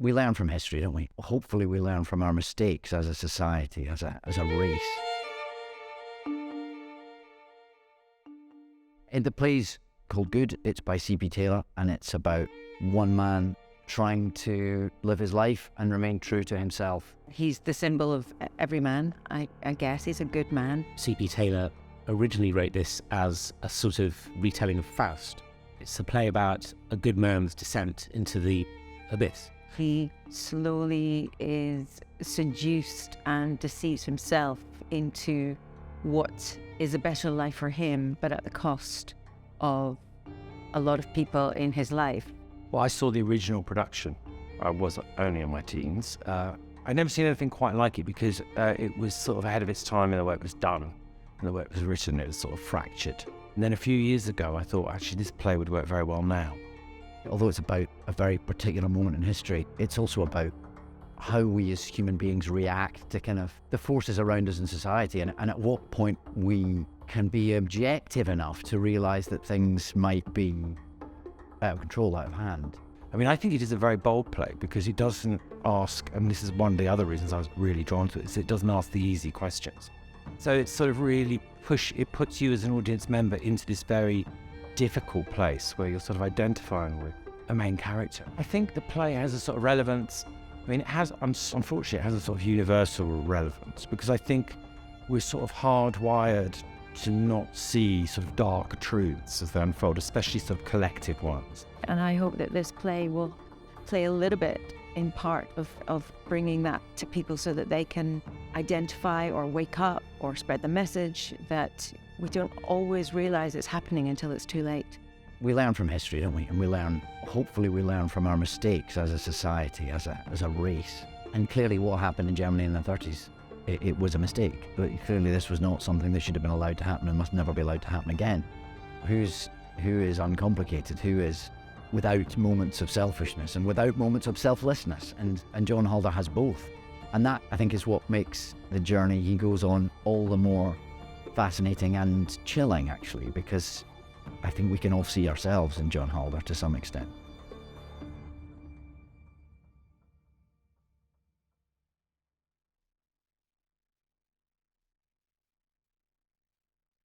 We learn from history, don't we? Hopefully we learn from our mistakes as a society, as a race. In the play's called Good, it's by C.P. Taylor, and it's about one man trying to live his life and remain true to himself. He's the symbol of every man, I guess. He's a good man. C.P. Taylor originally wrote this as a sort of retelling of Faust. It's a play about a good man's descent into the abyss. He slowly is seduced and deceives himself into what is a better life for him, but at the cost of a lot of people in his life. Well, I saw the original production. I was only in my teens. I'd never seen anything quite like it because it was sort of ahead of its time in the way it was done and the way it was written. It was sort of fractured. And then a few years ago, I thought, actually, this play would work very well now. Although it's about a very particular moment in history, it's also about how we as human beings react to kind of the forces around us in society, and at what point we can be objective enough to realise that things might be out of control, out of hand. I mean, I think it is a very bold play because it doesn't ask, and this is one of the other reasons I was really drawn to it, is it doesn't ask the easy questions. So it's sort of really it puts you as an audience member into this very difficult place where you're sort of identifying with a main character. I think the play has a sort of relevance. I mean, unfortunately, it has a sort of universal relevance because I think we're sort of hardwired to not see sort of dark truths as they unfold, especially sort of collective ones. And I hope that this play will play a little bit in part of bringing that to people so that they can identify or wake up or spread the message that we don't always realise it's happening until it's too late. We learn from history, don't we? And hopefully we learn from our mistakes as a society, as a race. And clearly what happened in Germany in the 30s, it was a mistake. But clearly this was not something that should have been allowed to happen and must never be allowed to happen again. Who is uncomplicated? Who is without moments of selfishness and without moments of selflessness? And John Halder has both. And that, I think, is what makes the journey he goes on all the more fascinating and chilling, actually, because I think we can all see ourselves in John Halder to some extent.